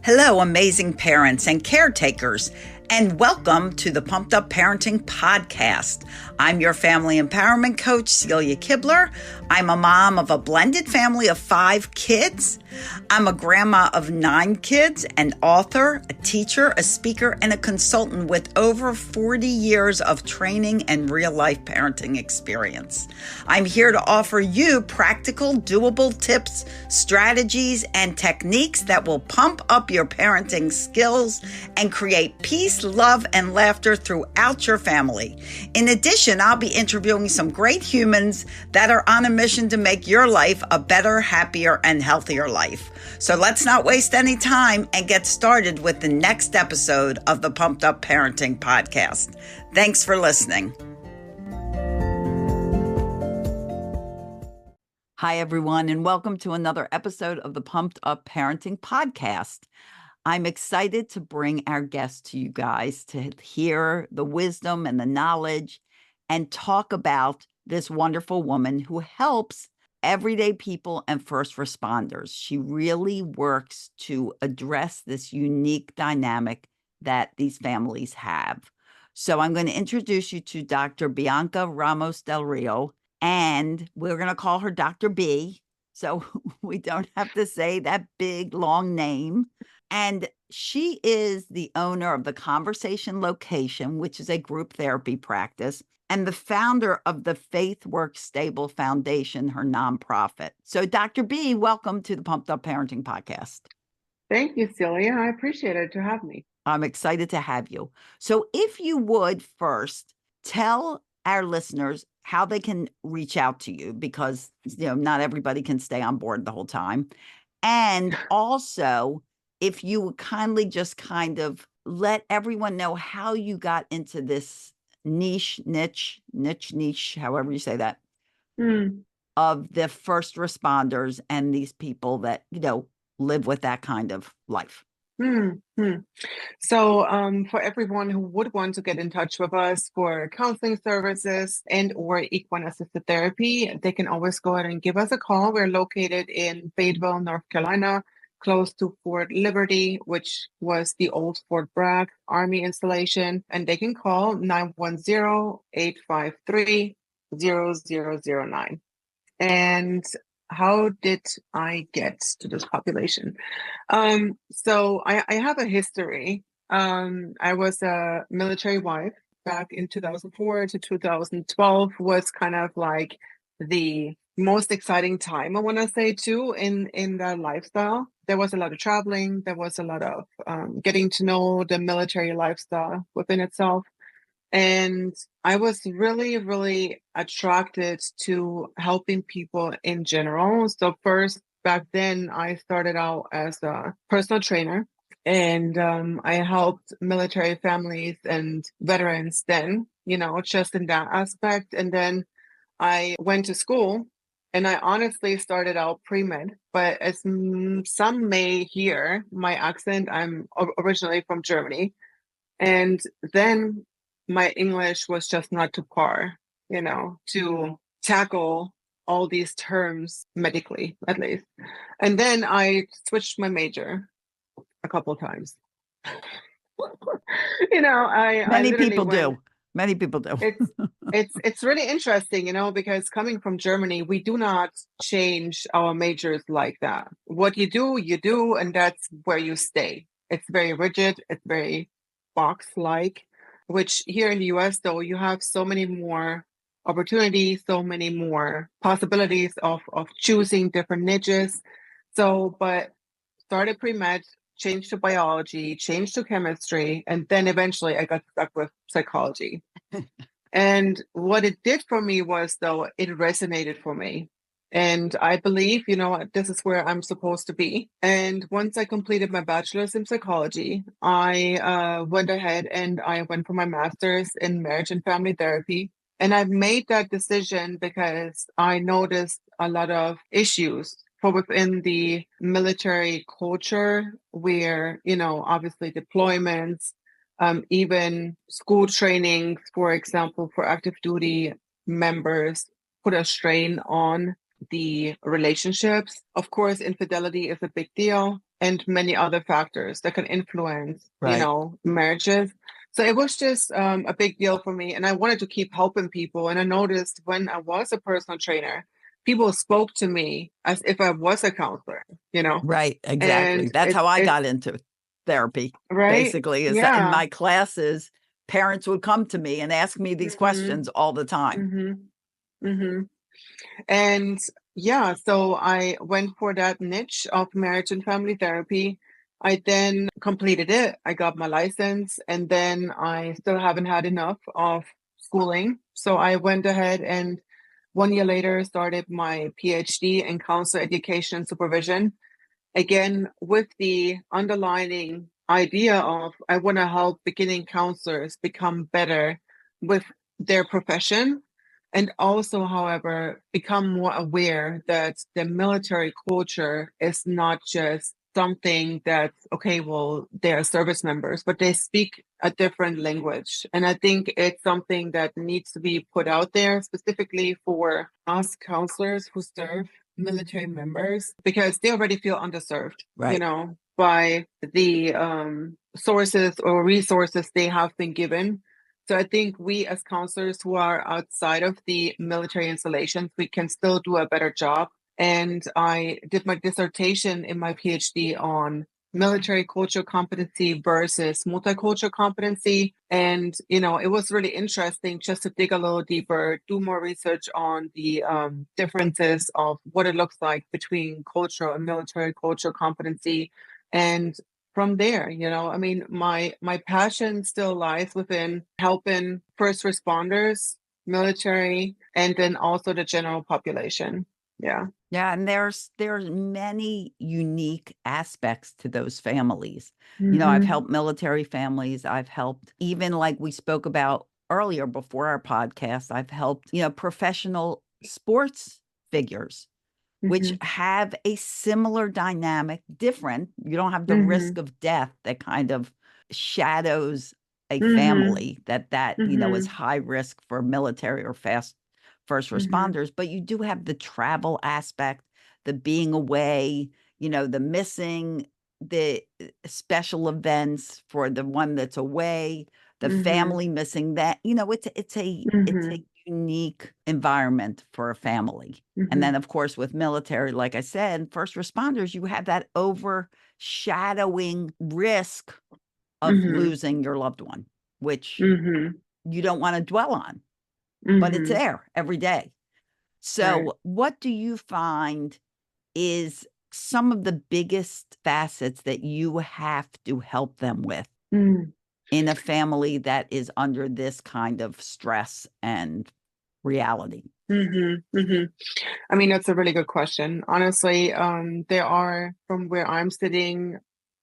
Hello, amazing parents and caretakers, and welcome to the Pumped Up Parenting Podcast. I'm your family empowerment coach, Celia Kibler. I'm a mom of a blended family of 5 kids. I'm a grandma of 9 kids, an author, a teacher, a speaker, and a consultant with over 40 years of training and real-life parenting experience. I'm here to offer you practical, doable tips, strategies, and techniques that will pump up your parenting skills and create peace, love, and laughter throughout your family. In addition, I'll be interviewing some great humans that are on a mission to make your life a better, happier, and healthier life. So let's not waste any time and get started with the next episode of the Pumped Up Parenting Podcast. Thanks for listening. Hi, everyone, and welcome to another episode of the Pumped Up Parenting Podcast. I'm excited to bring our guests to you guys to hear the wisdom and the knowledge and talk about this wonderful woman who helps everyday people and first responders. She really works to address this unique dynamic that these families have. So I'm going to introduce you to Dr. Bianca Ramos Del Rio, and we're going to call her Dr. B, so we don't have to say that big, long name. And she is the owner of the Conversation Location, which is a group therapy practice, and the founder of the Faith Works Stable Foundation, her nonprofit. So, Dr. B, welcome to the Pumped Up Parenting Podcast. Thank you, Celia. I appreciate it to have me. I'm excited to have you. So, if you would first tell our listeners how they can reach out to you, because not everybody can stay on board the whole time, and also if you would kindly just kind of let everyone know how you got into this niche, however you say that, of the first responders and these people that, live with that kind of life. So for everyone who would want to get in touch with us for counseling services and or equine assisted therapy, they can always go ahead and give us a call. We're located in Fayetteville, North Carolina, close to Fort Liberty, which was the old Fort Bragg Army installation. And they can call 910-853-0009. And how did I get to this population? So I have a history. I was a military wife back in 2004 to 2012 was kind of like the most exciting time, I want to say, too, in the lifestyle. There was a lot of traveling. There was a lot of getting to know the military lifestyle within itself. And I was really, really attracted to helping people in general. So first, back then, I started out as a personal trainer. And I helped military families and veterans then, just in that aspect. And then I went to school. And I honestly started out pre-med, but as some may hear my accent, I'm originally from Germany. And then my English was just not to par, to tackle all these terms medically, at least. And then I switched my major a couple of times. Many people do. It's really interesting, because coming from Germany, we do not change our majors like that. What you do, and that's where you stay. It's very rigid. It's very box-like, which here in the US, though, you have so many more opportunities, so many more possibilities of choosing different niches. So, but started pre-med, changed to biology, changed to chemistry, and then eventually I got stuck with psychology. And what it did for me was, though, it resonated for me. And I believe, this is where I'm supposed to be. And once I completed my bachelor's in psychology, I went ahead and I went for my master's in marriage and family therapy. And I made that decision because I noticed a lot of issues for within the military culture where, obviously deployments, even school trainings, for example, for active duty members put a strain on the relationships. Of course, infidelity is a big deal. and many other factors that can influence, Right. marriages. So it was just a big deal for me. And I wanted to keep helping people. And I noticed when I was a personal trainer, people spoke to me as if I was a counselor, Right, exactly. and That's how I it got into therapy, right? basically, is that in Yeah. my classes, parents would come to me and ask me these Mm-hmm. questions all the time. Mm-hmm. Mm-hmm. And yeah, so I went for that niche of marriage and family therapy. I then completed it. I got my license, and then I still haven't had enough of schooling. So I went ahead and 1 year later started my PhD in counselor education and supervision. Again, with the underlining idea of I want to help beginning counselors become better with their profession, and also, however, become more aware that the military culture is not just something that, okay, well, they're service members, but they speak a different language. And I think it's something that needs to be put out there specifically for us counselors who serve military members, because they already feel underserved, Right. by the sources or resources they have been given. So I think we as counselors who are outside of the military installations, we can still do a better job. And I did my dissertation in my PhD on military cultural competency versus multicultural competency. And, it was really interesting just to dig a little deeper, do more research on the differences of what it looks like between cultural and military cultural competency. And from there, I mean, my passion still lies within helping first responders, military, and then also the general population. Yeah. Yeah, and there's many unique aspects to those families. I've Mm-hmm. helped military families. I've helped, even like we spoke about earlier before our podcast, I've helped, professional sports figures, which Mm-hmm. have a similar dynamic, different. You don't have the Mm-hmm. risk of death that kind of shadows a Mm-hmm. family that is Mm-hmm. high risk for military or first Mm-hmm. responders, but you do have the travel aspect, the being away, the missing, the special events for the one that's away, the Mm-hmm. family missing that. It's a unique environment for a family. And Mm-hmm. then, of course, with military, like I said, first responders, you have that overshadowing risk of Mm-hmm. losing your loved one, which Mm-hmm. you don't want to dwell on, but it's Mm-hmm. there every day. Right. So, what do you find is some of the biggest facets that you have to help them with Mm. in a family that is under this kind of stress and reality? Mm-hmm. Mm-hmm. I mean, that's a really good question. Honestly, there are, from where I'm sitting,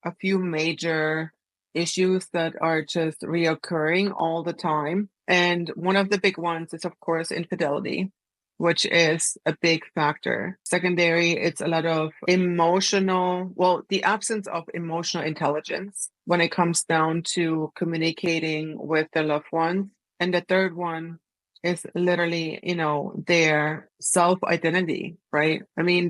a few major issues that are just reoccurring all the time. And one of the big ones is, of course, infidelity, which is a big factor. Secondary, it's a lot of the absence of emotional intelligence when it comes down to communicating with their loved ones. And the third one is literally, their self identity, right? I mean,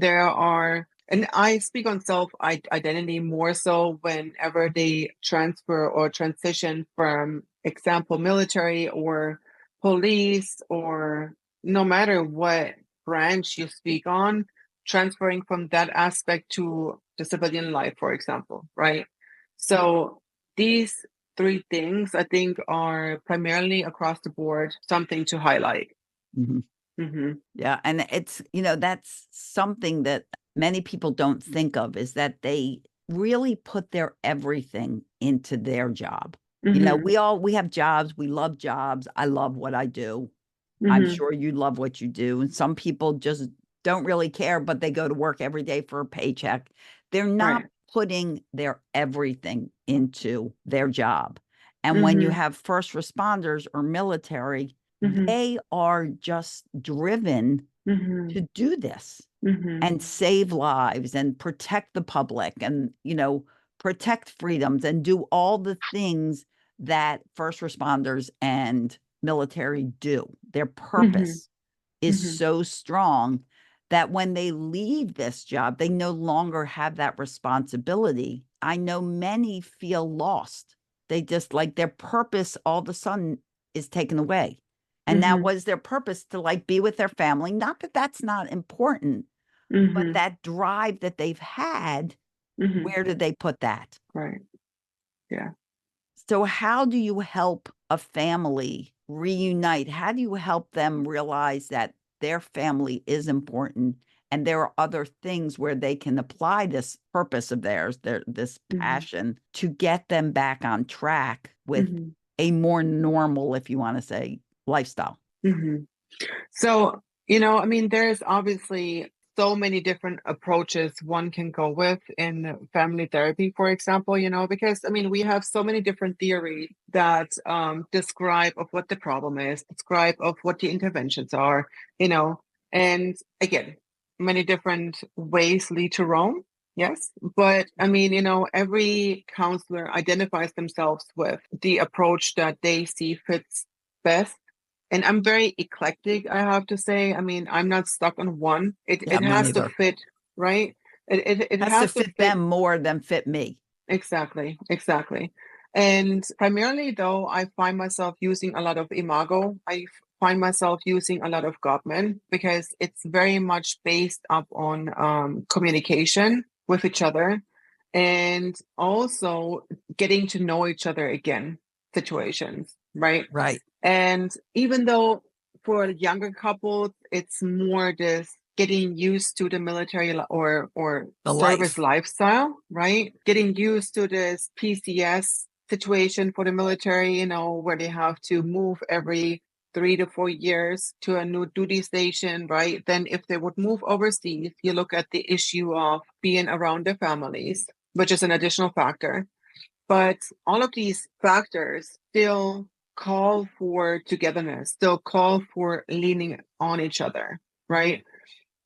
and I speak on self identity more so whenever they transfer or transition from, example, military or police, or no matter what branch you speak on, transferring from that aspect to the civilian life, for example, right? So these three things I think are primarily across the board something to highlight. Mhm. Mm-hmm. Yeah, and that's something that many people don't think of, is that they really put their everything into their job. Mm-hmm. We have jobs, we love jobs. I love what I do. I'm Mm-hmm. sure you love what you do. And some people just don't really care, but they go to work every day for a paycheck. They're not Right. putting their everything into their job. And when you Mm-hmm. have first responders or military, Mm-hmm. they are just driven Mm-hmm. to do this Mm-hmm. and save lives and protect the public and, protect freedoms and do all the things that first responders and military do. Their Mm-hmm. purpose is Mm-hmm. so strong that when they leave this job, they no longer have that responsibility. I know many feel lost. They just like their purpose all of a sudden is taken away. And now what is their purpose? To like be with their family? Not that that's not important, but that drive that they've had, where did they put that? Right. Yeah. So how do you help a family reunite? How do you help them realize that their family is important and there are other things where they can apply this purpose of theirs, this passion, to get them back on track with a more normal, if you want to say, lifestyle? So, you know, I mean, there's obviously so many different approaches one can go with in family therapy, for example, you know, because I mean, we have so many different theories that describe of what the problem is, describe of what the interventions are, you know, and again, many different ways lead to Rome. Yes. But I mean, you know, every counselor identifies themselves with the approach that they see fits best. And I'm very eclectic, I have to say. I mean, I'm not stuck on one. It Yeah, it me has to neither. fit, right? It Has to has to fit fit. them more than fit me. Exactly, exactly. And primarily, though, I find myself using a lot of Imago. Find myself using a lot of Gottman because it's very much based up on communication with each other and also getting to know each other again situations, right? Right. And even though for younger couples, it's more this getting used to the military or The service life. lifestyle, right? Getting used to this PCS situation for the military, you know, where they have to move every 3 to 4 years to a new duty station, right? Then if they would move overseas, you look at the issue of being around their families, which is an additional factor. But all of these factors still call for togetherness, still call for leaning on each other, right?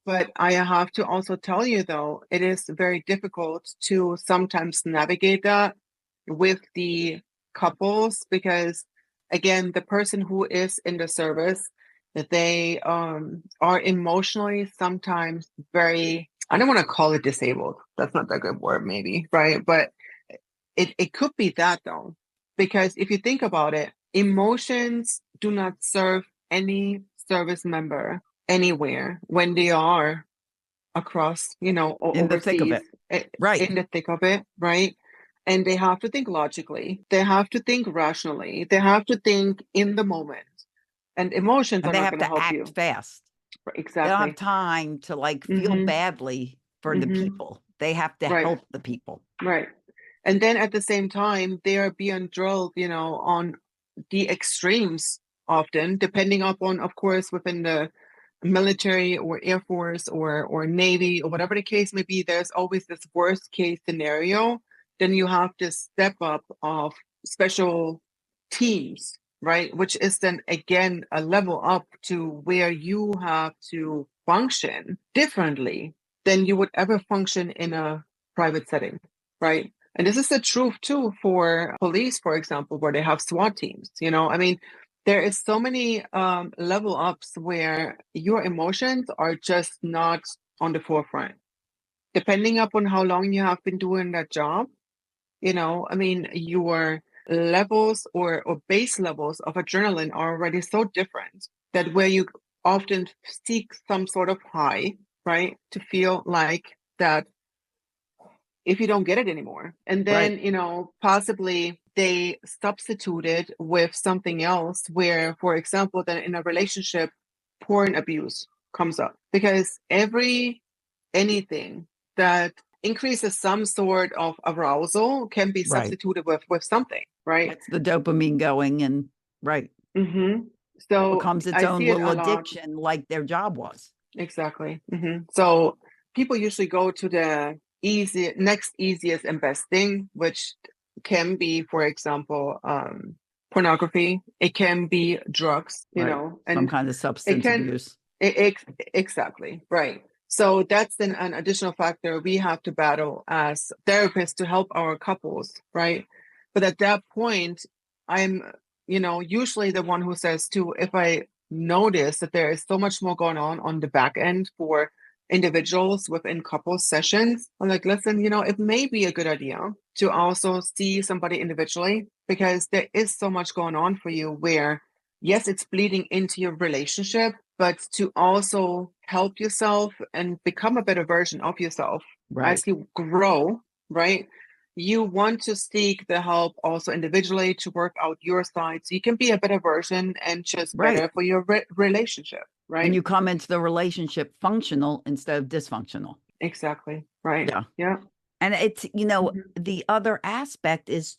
But I have to also tell you, though, it is very difficult to sometimes navigate that with the couples because, again, the person who is in the service, that they are emotionally sometimes very, I don't want to call it disabled. That's not a good word, maybe, right? But it could be that, though, because if you think about it, emotions do not serve any service member anywhere when they are across, you know, In the thick of overseas, it. Right. in the thick of it, right? And they have to think logically, they have to think rationally, they have to think in the moment, and emotions And are they not have going to to help act you. fast. They don't have Exactly. time to like feel Mm-hmm. badly for the Mm-hmm. people. They have to Right. help the people. Right. And then at the same time, they are being drilled, you know, on the extremes often, depending upon, of course, within the military or Air Force or Navy or whatever the case may be, there's always this worst case scenario. Then you have this step up of special teams, right? Which is then again a level up to where you have to function differently than you would ever function in a private setting, right? And this is the truth too for police, for example, where they have SWAT teams. You know, I mean, there is so many level ups where your emotions are just not on the forefront. Depending upon how long you have been doing that job, you know, I mean, your levels or base levels of adrenaline are already so different that where you often seek some sort of high, right, to feel like that if you don't get it anymore. And Right. then, you know, possibly they substitute it with something else where, for example, then in a relationship, porn abuse comes up because anything that increases some sort of arousal can be Right. substituted with something, right? Gets the dopamine going and right. Mm-hmm. So Becomes its I own see it little a lot. addiction like their job was. Exactly. So people usually go to the next easiest and best thing, which can be, for example, pornography. It can be drugs, you Right. know, Some and kind of it substance can, abuse. exactly, right. So that's then an additional factor we have to battle as therapists to help our couples, right? But at that point, I'm, you know, usually the one who says too, if I notice that there is so much more going on the back end for individuals within couple sessions. I'm like, listen, it may be a good idea to also see somebody individually, because there is so much going on for you where, yes, it's bleeding into your relationship, but to also help yourself and become a better version of yourself as you grow, right? You want to seek the help also individually to work out your side so you can be a better version and just better for your relationship, right? And you come into the relationship functional instead of dysfunctional. Exactly. Right. Yeah. And it's, the other aspect is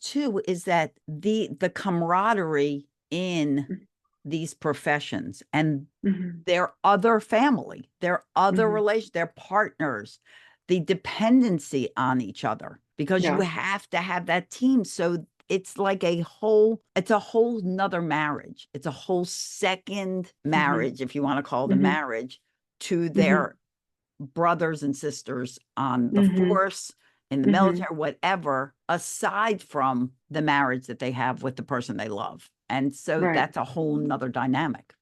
that the camaraderie in these professions and their other family, their other relations, their partners, the dependency on each other, because you have to have that team. So it's like a whole nother marriage. It's a whole second marriage, if you want to call it a marriage, to their brothers and sisters on the force, in the military, whatever, aside from the marriage that they have with the person they love. And so that's a whole nother dynamic.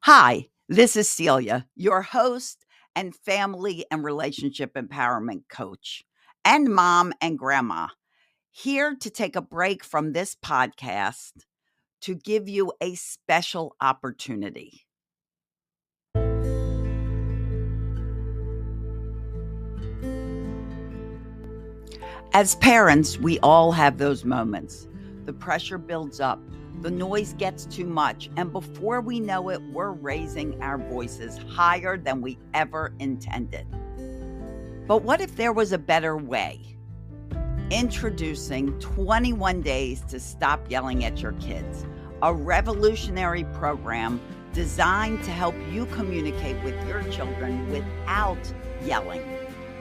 Hi, this is Celia, your host and family and relationship empowerment coach, and mom and grandma, here to take a break from this podcast to give you a special opportunity. As parents, we all have those moments. The pressure builds up, the noise gets too much, and before we know it, we're raising our voices higher than we ever intended. But what if there was a better way? Introducing 21 Days to Stop Yelling at Your Kids, a revolutionary program designed to help you communicate with your children without yelling.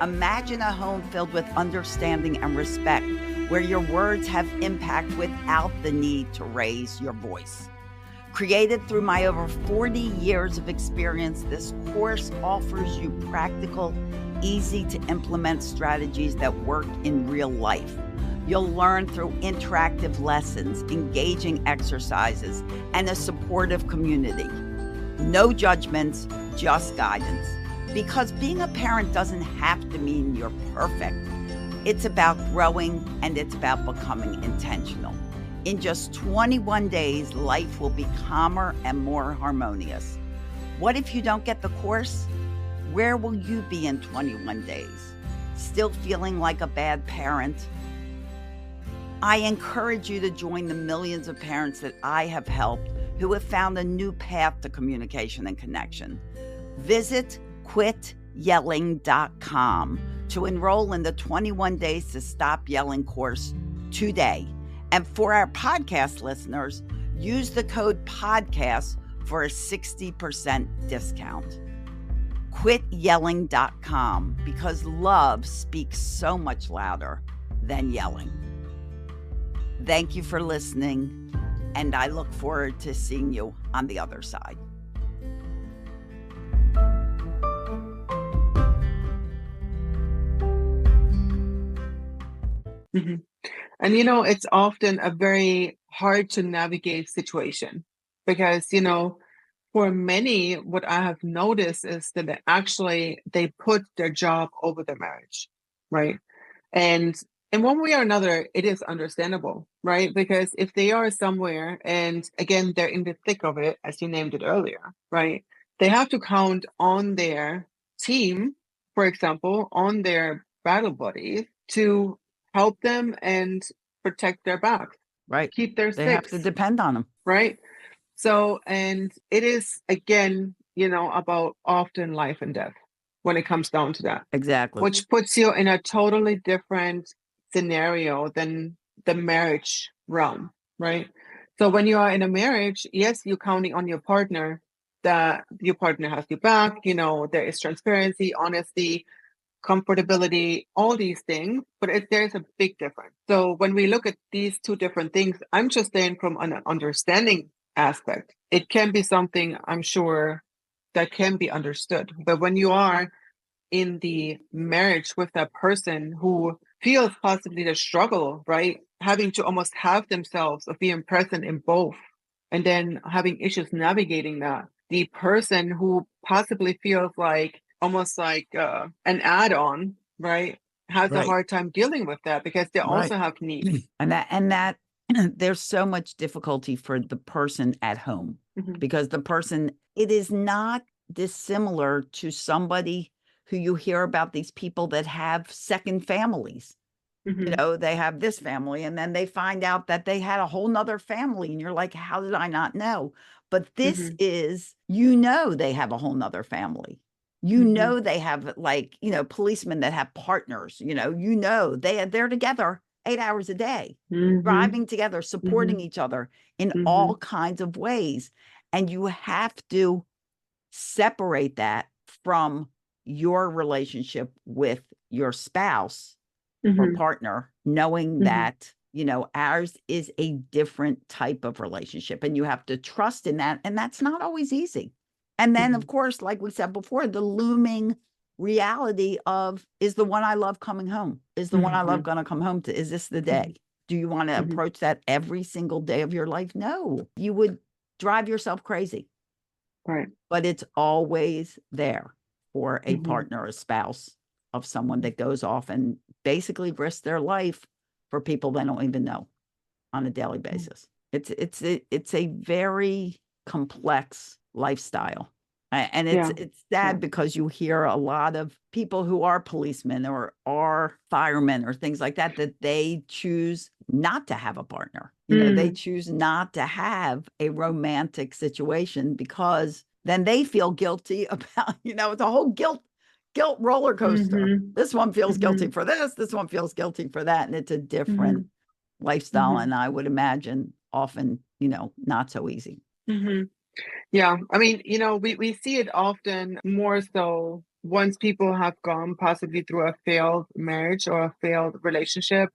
Imagine a home filled with understanding and respect, where your words have impact without the need to raise your voice. Created through my over 40 years of experience, this course offers you practical, easy to implement strategies that work in real life. You'll learn through interactive lessons, engaging exercises, and a supportive community. No judgments, just guidance. Because being a parent doesn't have to mean you're perfect. It's about growing, and it's about becoming intentional. In just 21 days, life will be calmer and more harmonious. What if you don't get the course? Where will you be in 21 days? Still feeling like a bad parent? I encourage you to join the millions of parents that I have helped who have found a new path to communication and connection. Visit quityelling.com to enroll in the 21 Days to Stop Yelling course today. And for our podcast listeners, use the code PODCAST for a 60% discount. Quityelling.com, because love speaks so much louder than yelling. Thank you for listening, and I look forward to seeing you on the other side. And, it's often a very hard to navigate situation because, for many, what I have noticed is that they put their job over their marriage, right? And in one way or another, it is understandable, right? Because if they are somewhere and again, they're in the thick of it, as you named it earlier, right? They have to count on their team, for example, on their battle buddies to help them and protect their back, right? Keep their They have to depend on them, right? So, and it is again, about often life and death when it comes down to that. Exactly. Which puts you in a totally different scenario than the marriage realm, right? So when you are in a marriage, yes, you're counting on your partner, that your partner has your back, there is transparency, honesty, comfortability, all these things, but there's a big difference. So when we look at these two different things, I'm just saying from an understanding aspect, it can be something I'm sure that can be understood. But when you are in the marriage with that person who feels possibly the struggle, right? Having to almost have themselves of being present in both and then having issues navigating that. The person who possibly feels like almost like an add-on, right, has a Right. hard time dealing with that because they Right. also have needs. And that there's so much difficulty for the person at home Hmm. because the person, it is not dissimilar to somebody who you hear about, these people that have second families. Hmm. They have this family and then they find out that they had a whole nother family. And you're like, how did I not know? But this Hmm. is, they have a whole nother family. Hmm. They have like, policemen that have partners, they're together 8 hours a day, Hmm. driving together, Hmm. supporting each other in Hmm. all kinds of ways. And you have to separate that from your relationship with your spouse or Hmm. partner, knowing Hmm. that, ours is a different type of relationship and you have to trust in that. And that's not always easy. And then, Hmm. of course, like we said before, the looming reality of, is the one I love coming home? Is the one I love Hmm. going to come home to? Is this the Hmm. day? Do you want to Hmm. approach that every single day of your life? No, you would drive yourself crazy, Right. but it's always there for a Hmm. partner, a spouse of someone Hmm. that goes off and basically risks their life for people they don't even know on a daily basis. It's a very complex lifestyle. And it's Yeah. it's Yeah. sad because you hear a lot of people who are policemen or are firemen or things like that, that they choose not to have a partner. They Mm. choose not to have a romantic situation because then they feel guilty about, it's a whole guilt roller coaster. Hmm. This one feels Hmm. guilty for this one feels guilty for that. And it's a different Hmm. lifestyle. Hmm. And I would imagine often, not so easy. Hmm. Yeah, I mean, we see it often more so once people have gone possibly through a failed marriage or a failed relationship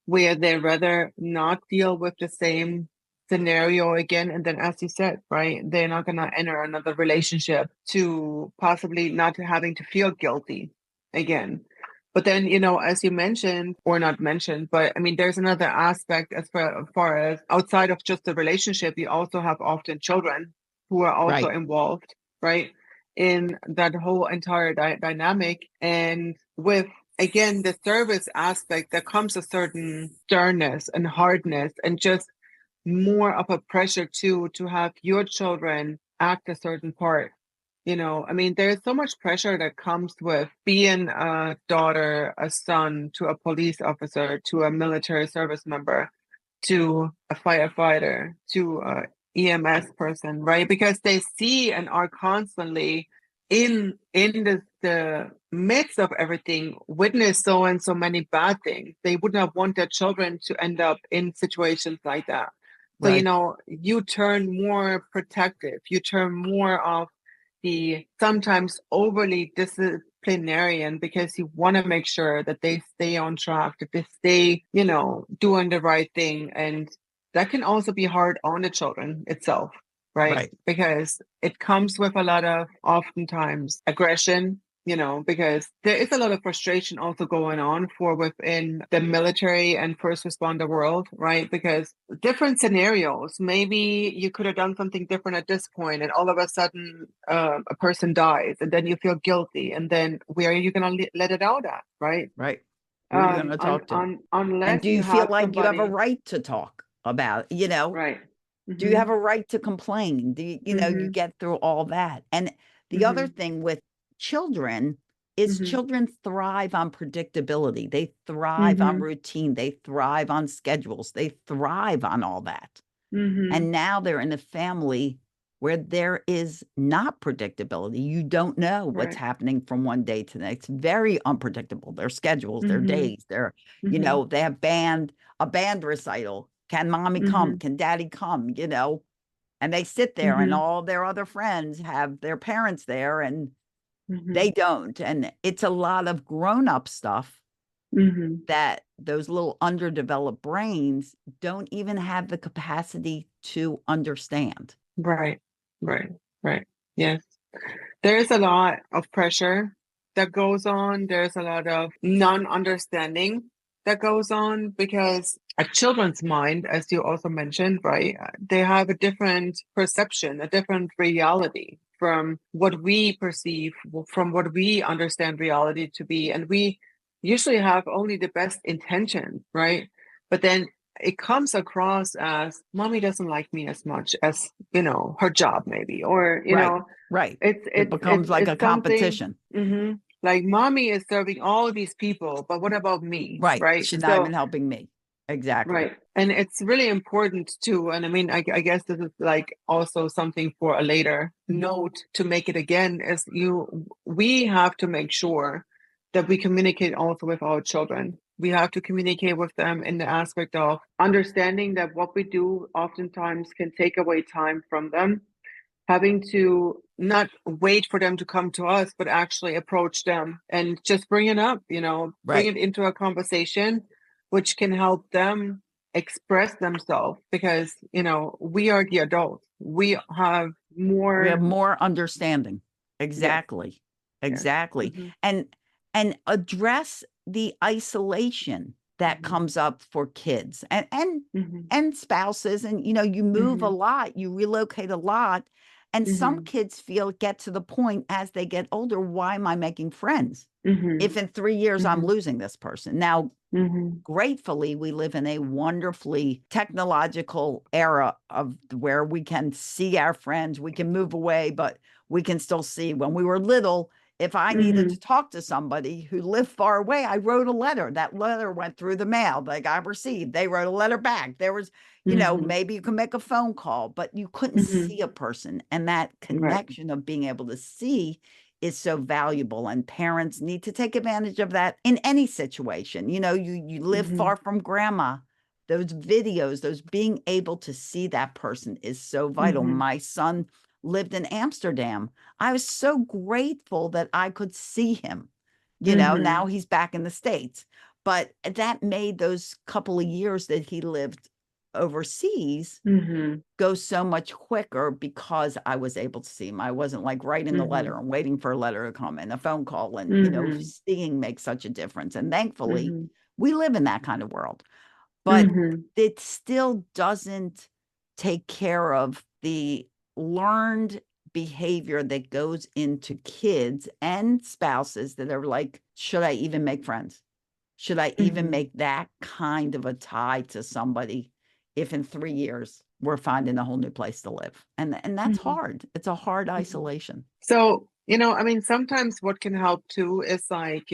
where they rather not deal with the same scenario again. And then, as you said, right, they're not going to enter another relationship to possibly not having to feel guilty again. But then, as you mentioned, or not mentioned, but I mean, there's another aspect as far as outside of just the relationship, you also have often children who are also Right. involved, right, in that whole entire dynamic. And with, again, the service aspect, there comes a certain sternness and hardness and just more of a pressure to have your children act a certain part. I mean, there's so much pressure that comes with being a daughter, a son to a police officer, to a military service member, to a firefighter, to a EMS person, right? Because they see and are constantly in the midst of everything, witness so and so many bad things. They would not want their children to end up in situations like that. So, Right. you turn more protective, you turn more of the sometimes overly disciplinarian because you want to make sure that they stay on track, that they stay, doing the right thing. And that can also be hard on the children itself, right? Right. Because it comes with a lot of oftentimes aggression, because there is a lot of frustration also going on for within the military and first responder world, right? Because different scenarios, maybe you could have done something different at this point, and all of a sudden a person dies, and then you feel guilty, and then where are you going to let it out at, right? Right. Who are you going to On talk to? And unless do you you feel have like you have a somebody, right to talk about, right? do you Mm-hmm. have a right to complain? Do you, you Mm-hmm. get through all that. And the other Mm-hmm. thing with children is Mm-hmm. children thrive on predictability. They thrive on Mm-hmm. routine. They thrive on schedules. They thrive on all that. Mm-hmm. And now they're in a family where there is not predictability. You don't know what's Right. happening from one day to the next. Very unpredictable. Their schedules, their Mm-hmm. days, their, Mm-hmm. they have a band recital. Can mommy come? Mm-hmm. Can daddy come? And they sit there and Mm-hmm. all their other friends have their parents there and Mm-hmm. they don't. And it's a lot of grown-up stuff Mm-hmm. that those little underdeveloped brains don't even have the capacity to understand. Right. Right. Right. Yes. There's a lot of pressure that goes on. There's a lot of non-understanding that goes on because a children's mind, as you also mentioned, right, they have a different perception, a different reality from what we perceive, from what we understand reality to be. And we usually have only the best intention, right? But then it comes across as mommy doesn't like me as much as, her job maybe, or, Right. it's It it's becomes it's like a it's something. competition. Like mommy is serving all these people, but what about me? Right. Right. She's not even So, helping me. Exactly. right. And it's really important too. And I mean, I guess this is like also something for a later note to make it again is we have to make sure that we communicate also with our children. We have to communicate with them in the aspect of understanding that what we do oftentimes can take away time from them, having to not wait for them to come to us, but actually approach them and just bring it up, bring Right. it into a conversation, which can help them express themselves because, we are the adults. We have We have more. more understanding. Yes. Exactly. Yes. Exactly. Hmm. And address the isolation that Hmm. comes up for kids Hmm. and spouses. And you move a Hmm. lot, you relocate a lot. And some Hmm. kids get to the point as they get older, why am I making friends? Hmm. If in 3 years I'm Hmm. losing this person. Now, Hmm. gratefully, we live in a wonderfully technological era of where we can see our friends, we can move away, but we can still see. When we were little, if I needed to Hmm. talk to somebody who lived far away, I wrote a letter. That letter went through the mail. They got received. They wrote a letter back. There was, Hmm. maybe you can make a phone call, but you couldn't Hmm. see a person. And that Right. connection of being able to see is so valuable, and parents need to take advantage of that in any situation. You live Hmm. far from grandma. Those videos, those being able to see that person is so vital. Hmm. My son lived in Amsterdam. I was so grateful that I could see him. Hmm. Now he's back in the States, but that made those couple of years that he lived overseas Hmm. go so much quicker because I was able to see him. I wasn't like writing the Hmm. letter and waiting for a letter to come and a phone call. And, Hmm. seeing makes such a difference. And thankfully, Hmm. we live in that kind of world. But Hmm. it still doesn't take care of the learned behavior that goes into kids and spouses that are like, should I even make friends? Should I even Hmm. make that kind of a tie to somebody if in 3 years we're finding a whole new place to live? And that's Hmm. hard. It's a hard Hmm. isolation. So, I mean, sometimes what can help too is like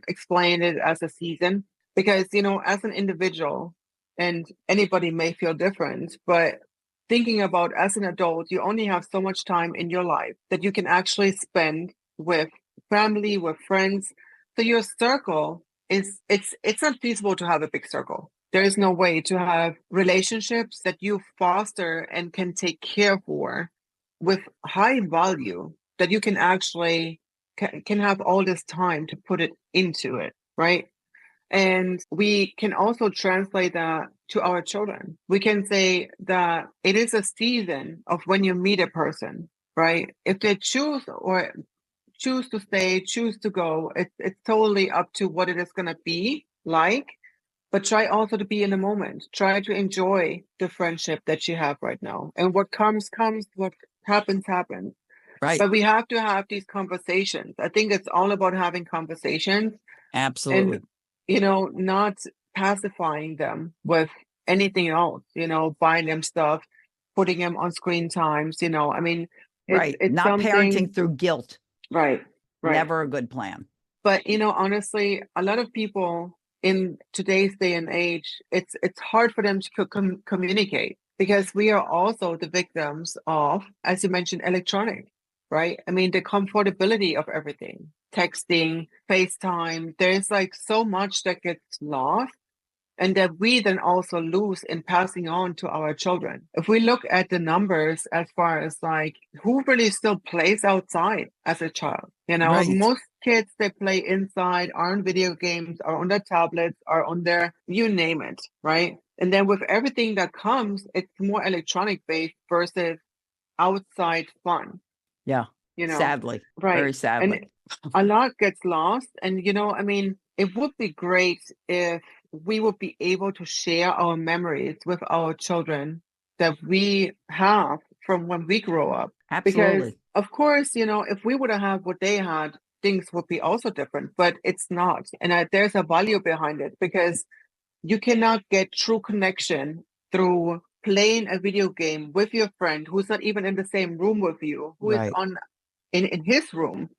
explain it as a season because, as an individual, and anybody may feel different, but thinking about as an adult, you only have so much time in your life that you can actually spend with family, with friends. So your circle it's not feasible to have a big circle. There is no way to have relationships that you foster and can take care for with high value that you can actually can have all this time to put it into it, right? And we can also translate that to our children. We can say that it is a season of when you meet a person, right? If they choose to stay, choose to go, it's totally up to what it is going to be like. But try also to be in the moment. Try to enjoy the friendship that you have right now. And what comes, comes. What happens, happens. Right. But we have to have these conversations. I think it's all about having conversations and, Absolutely. not pacifying them with anything else, buying them stuff, putting them on screen times, I mean, Right. it's Not parenting something. through guilt. Right, right. Never a good plan. But honestly, a lot of people in today's day and age, it's hard for them to communicate because we are also the victims of, as you mentioned, electronic, right? I mean, the comfortability of everything, texting, FaceTime. There's like so much that gets lost and that we then also lose in passing on to our children. If we look at the numbers as far as like who really still plays outside as a child, Right. most kids they play inside, are on video games, are on their tablets, are on their you name it, right? And then with everything that comes, it's more electronic based versus outside fun, Yeah. you know, Sadly. right? Very sadly. And a lot gets lost. And, I mean, it would be great if we would be able to share our memories with our children that we have from when we grow up. Because Absolutely. of course, if we would have what they had, things would be also different, but it's not. And there's a value behind it, because you cannot get true connection through playing a video game with your friend who's not even in the same room with you, who is Right. in his room.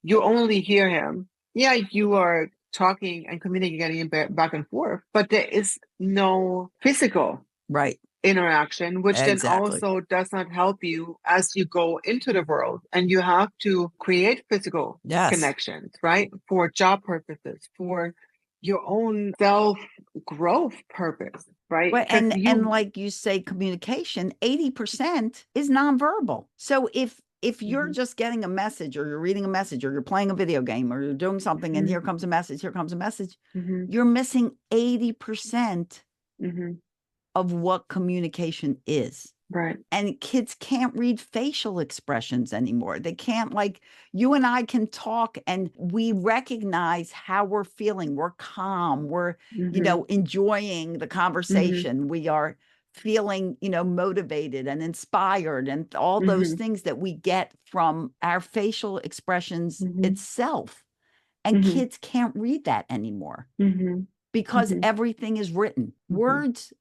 You only hear him. Yeah, you are talking and communicating back and forth, but there is no physical Right. interaction, which then Exactly. also does not help you as you go into the world. And you have to create physical Yes. connections, right? For job purposes, for your own self growth purpose, right? Well, Because and like you say, communication, 80% is nonverbal. So if you're Mhm, just getting a message, or you're reading a message, or you're playing a video game, or you're doing something, and mhm, here comes a message, mhm, you're missing 80% mhm, of what communication is. right. And kids can't read facial expressions anymore. They can't, like, you and I can talk and we recognize how we're feeling. We're calm. We're, Mhm, enjoying the mhm, conversation. We are feeling, motivated and inspired, and all those mhm, things that we get from our facial expressions mhm, itself. And mhm, kids can't read that anymore mhm, because mhm, everything is written. mhm, Words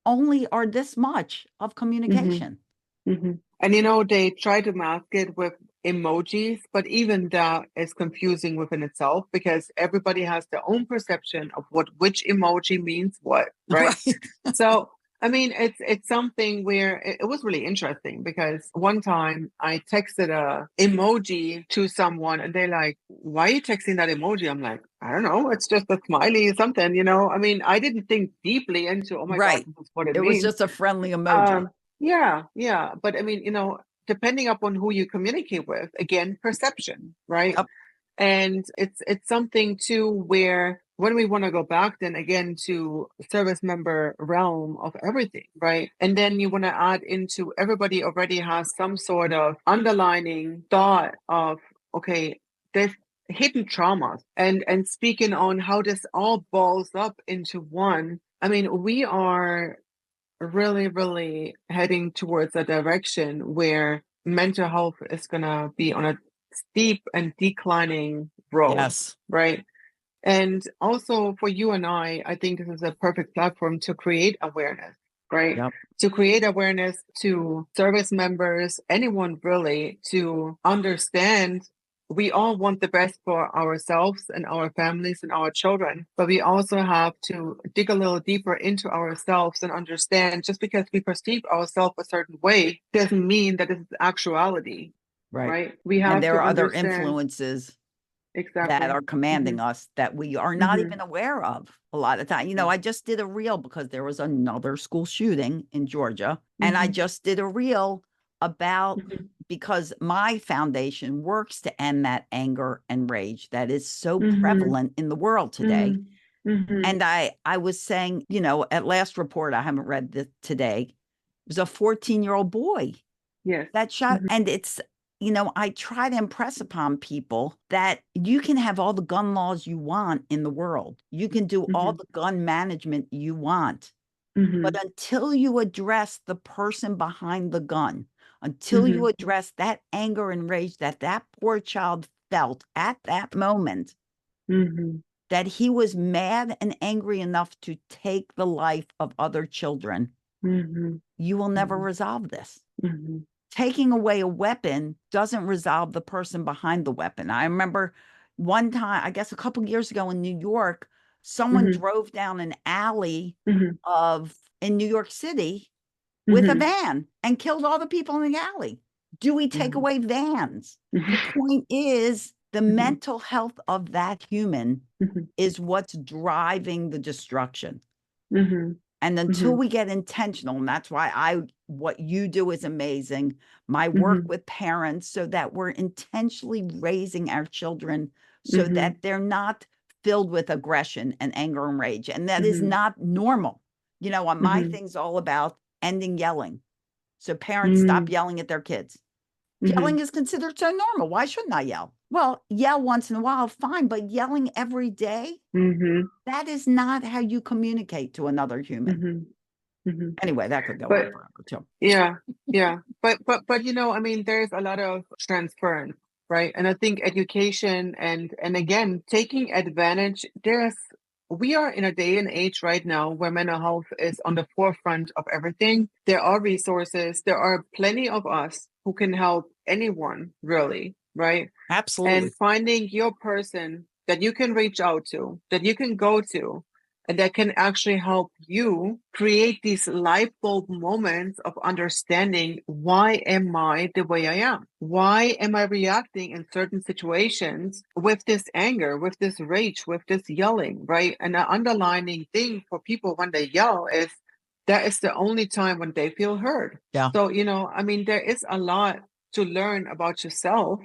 only are this much of mhm, communication. mhm. And they try to mask it with emojis, but even that is confusing within itself, because everybody has their own perception of which emoji means what, right? Right. So, I mean, it's something where it was really interesting, because one time I texted a emoji to someone and they're like, "Why are you texting that emoji?" I'm like, "I don't know. It's just a smiley, something." I mean, I didn't think deeply into, oh my God, Right. this is what it It was means. just a friendly emoji. Um, yeah, yeah. But I mean, depending upon who you communicate with, again, perception, right? Yep. And it's something too where, when we want to go back then again to service member realm of everything, right? And then you want to add into, everybody already has some sort of underlining thought of, okay, there's hidden traumas, and speaking on how this all balls up into one. I mean, we are really, really heading towards a direction where mental health is going to be on a steep and declining road, Yes. right? And also for you and I think this is a perfect platform to create awareness, right? Yep. To create awareness to service members, anyone really, to understand we all want the best for ourselves and our families and our children, but we also have to dig a little deeper into ourselves and understand, just because we perceive ourselves a certain way doesn't mean that this is actuality, Right. right? We And have there to are other understand. influences that Exactly. are commanding Hmm. us that we are not Hmm. even aware of a lot of time. I just did a reel because there was another school shooting in Georgia. And I Hmm. just did a reel about, Hmm. because my foundation works to end that anger and rage that is so Mhm, prevalent in the world today. mhm, mhm. And I was saying, at last report, I haven't read this today, it was a 14-year-old boy Yes. that shot. Mhm, And it's, I try to impress upon people that you can have all the gun laws you want in the world. You can do all mhm, the gun management you want. But mhm, until you address the person behind the gun, until you mhm, address that anger and rage that that poor child felt at that moment, mhm, that he was mad and angry enough to take the life of other children, mhm, you will never mhm, resolve this. mhm, Taking away a weapon doesn't resolve the person behind the weapon. I remember one time, I guess a couple of years ago in New York, someone mhm, drove down an alley mhm, in New York City with a mhm, van and killed all the people in the alley. Do we take mhm, away vans? The mhm, point is, the mhm, mental health of that human mhm, is what's driving the destruction. mhm, And until mhm, we get intentional, and that's why what you do is amazing. My work mhm, with parents, so that we're intentionally raising our children so mhm, that they're not filled with aggression and anger and rage. And that is mhm, not normal. My mhm, thing's all about ending yelling. So parents stop mhm, yelling at their kids. mhm, Yelling is considered so normal. Why shouldn't I yell? Well, yell once in a while, fine, but yelling every day, mhm, that is not how you communicate to another human. mhm, Anyway, that could go on But forever too. yeah, yeah. But I mean, there's a lot of transference, right? And I think education and again, taking advantage, we are in a day and age right now where mental health is on the forefront of everything. There are resources, there are plenty of us who can help anyone, really, right? Absolutely. And finding your person that you can reach out to, that you can go to, and that can actually help you create these light bulb moments of understanding, why am I the way I am? Why am I reacting in certain situations with this anger, with this rage, with this yelling, right? And the underlining thing for people when they yell is that is the only time when they feel heard. Yeah. So, I mean, there is a lot to learn about yourself.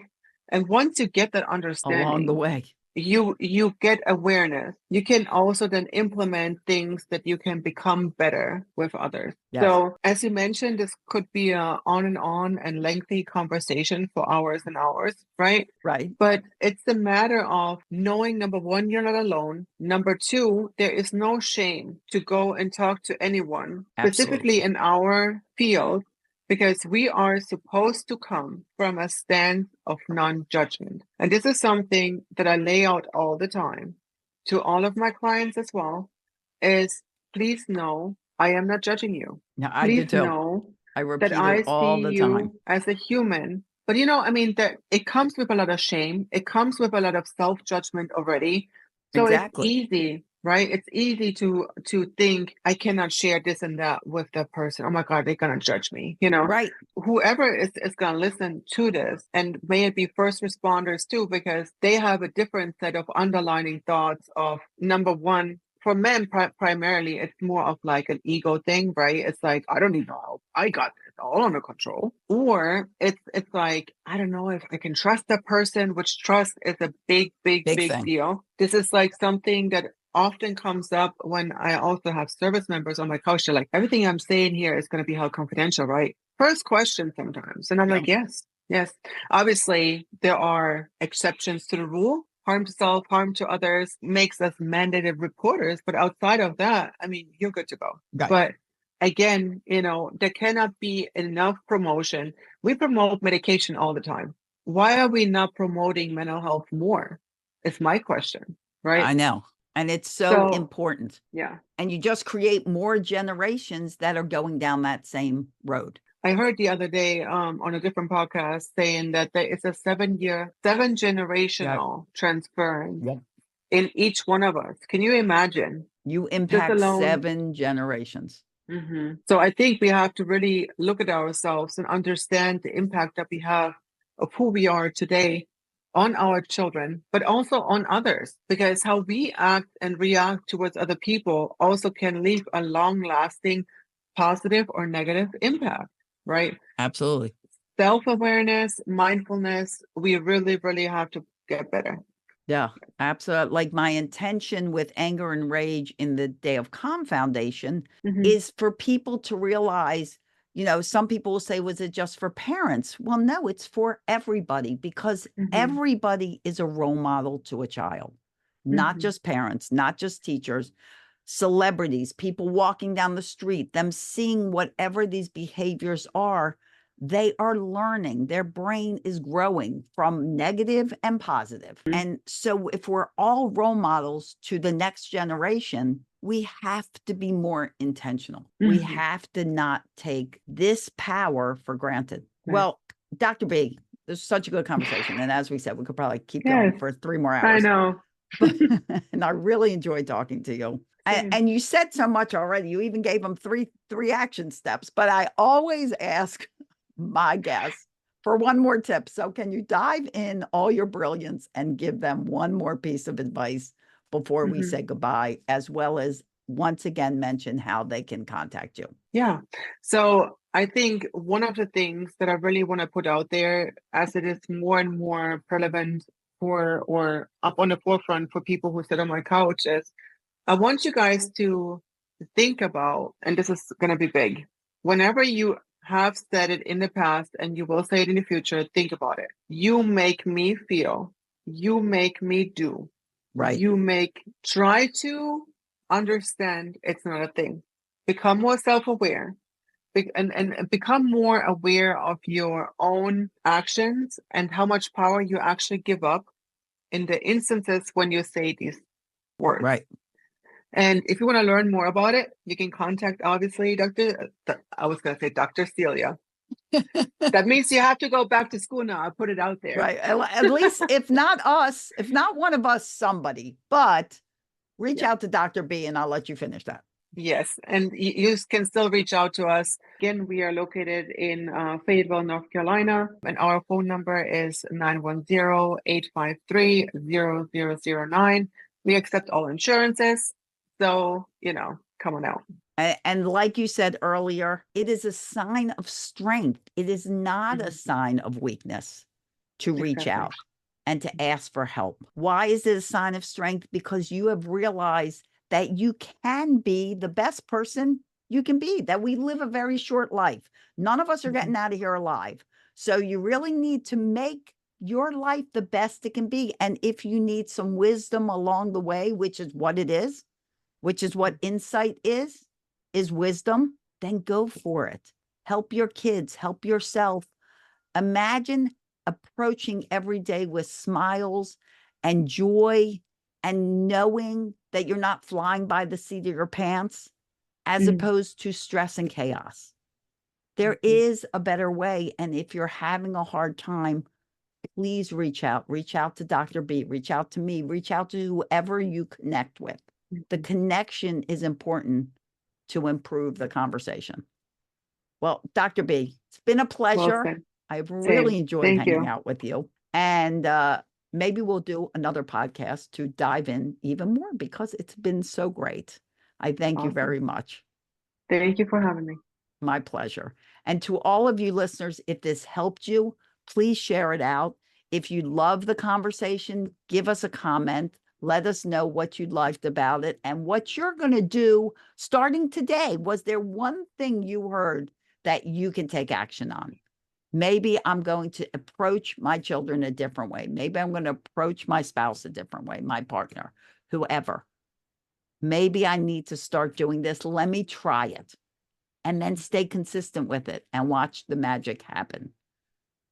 And once you get that understanding Along the way, you get awareness. You can also then implement things that you can become better with others. yes. So as you mentioned, this could be a on and lengthy conversation for hours and hours, right? Right. But it's a matter of knowing, number one, you're not alone. Number two, there is no shame to go and talk to anyone, specifically Absolutely. in our field, because we are supposed to come from a stance of non-judgment. And this is something that I lay out all the time to all of my clients as well, is please know I am not judging you. Yeah, I do Please too. know I that repeat I it all see the you time. as a human. But I mean, that it comes with a lot of shame. It comes with a lot of self-judgment already. So it's Exactly. easy, right? It's easy to think I cannot share this and that with that person. Oh my God, they're gonna judge me. Right. Whoever is gonna listen to this, and may it be first responders too, because they have a different set of underlining thoughts of, number one, for men primarily, it's more of like an ego thing, right? It's like, I don't need no help. I got this all under control. Or it's like, I don't know if I can trust that person, which trust is a big thing. deal. This is like something that often comes up when I also have service members on my couch. They're like, everything I'm saying here is going to be held confidential, right? First question sometimes. And I'm like, yes. Obviously, there are exceptions to the rule. Harm to self, harm to others makes us mandated reporters. But outside of that, I mean, you're good to go. Right. But again, there cannot be enough promotion. We promote medication all the time. Why are we not promoting mental health more? It's my question, right? I know. And it's so important. Yeah. And you just create more generations that are going down that same road. I heard the other day on a different podcast saying that there is a 7 generational transference in each one of us. Can you imagine? You impact 7 generations. So I think we have to really look at ourselves and understand the impact that we have of who we are today on our children, but also on others, because how we act and react towards other people also can leave a long-lasting positive or negative impact. Right? Absolutely. Self-awareness, mindfulness, we really, really have to get better. Yeah, absolutely. Like my intention with Anger and Rage in the Day of Calm Foundation is for people to realize, some people will say, was it just for parents? Well, no, it's for everybody, because everybody is a role model to a child, not just parents, not just teachers. Celebrities, people walking down the street, them seeing whatever these behaviors are, they are learning. Their brain is growing from negative and positive. And so if we're all role models to the next generation, we have to be more intentional. We have to not take this power for granted. Well, Dr. B, this is such a good conversation. And as we said, we could probably keep going for 3 more hours. I know. And I really enjoyed talking to you. And you said so much already. You even gave them three action steps. But I always ask my guests for one more tip. So can you dive in all your brilliance and give them one more piece of advice before we say goodbye, as well as once again mention how they can contact you? Yeah. So I think one of the things that I really want to put out there, as it is more and more relevant or up on the forefront for people who sit on my couch, is I want you guys to think about, and this is going to be big, whenever you have said it in the past and you will say it in the future, think about it. You make me feel, you make me do, right? You try to understand it's not a thing. become more self-aware, and become more aware of your own actions and how much power you actually give up in the instances when you say these words. Right. And if you want to learn more about it, you can contact, obviously, I was going to say Dr. Celia. That means you have to go back to school now. I put it out there. Right. At least, if not us, if not one of us, somebody. But reach out to Dr. B and I'll let you finish that. Yes. And you can still reach out to us. Again, we are located in Fayetteville, North Carolina. And our phone number is 910-853-0009. We accept all insurances. So, come on out. And like you said earlier, it is a sign of strength. It is not a sign of weakness to reach out and to ask for help. Why is it a sign of strength? Because you have realized that you can be the best person you can be, that we live a very short life. None of us are getting out of here alive. So you really need to make your life the best it can be. And if you need some wisdom along the way, which is what it is, which is what insight is wisdom, then go for it. Help your kids, help yourself. Imagine approaching every day with smiles and joy and knowing that you're not flying by the seat of your pants as opposed to stress and chaos. There is a better way. And if you're having a hard time, please reach out to Dr. B, reach out to me, reach out to whoever you connect with. The connection is important to improve the conversation. Well, Dr. B, it's been a pleasure. Well, I've really enjoyed hanging out with you. And maybe we'll do another podcast to dive in even more because it's been so great. I thank you very much. Thank you for having me. My pleasure. And to all of you listeners, if this helped you, please share it out. If you love the conversation, give us a comment. Let us know what you liked about it and what you're going to do starting today. Was there one thing you heard that you can take action on? Maybe I'm going to approach my children a different way. Maybe I'm going to approach my spouse a different way, my partner, whoever. Maybe I need to start doing this. Let me try it and then stay consistent with it and watch the magic happen.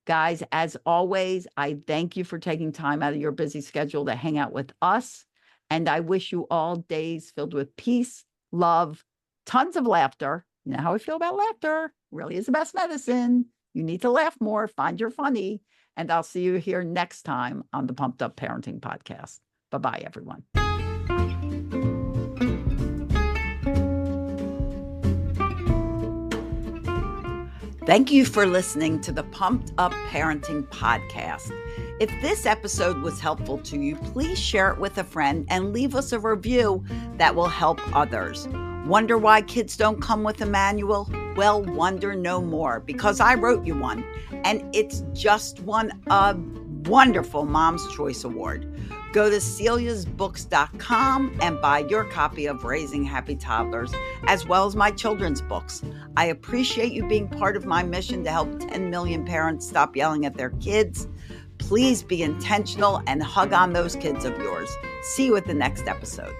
Guys, as always, I thank you for taking time out of your busy schedule to hang out with us. And I wish you all days filled with peace, love, tons of laughter. You know how I feel about laughter. Really is the best medicine. You need to laugh more, find your funny. And I'll see you here next time on the Pumped Up Parenting Podcast. Bye-bye, everyone. Thank you for listening to the Pumped Up Parenting Podcast. If this episode was helpful to you, please share it with a friend and leave us a review that will help others. Wonder why kids don't come with a manual? Well, wonder no more, because I wrote you one, and it's just won a wonderful Mom's Choice Award. Go to celiasbooks.com and buy your copy of Raising Happy Toddlers, as well as my children's books. I appreciate you being part of my mission to help 10 million parents stop yelling at their kids. Please be intentional and hug on those kids of yours. See you at the next episode.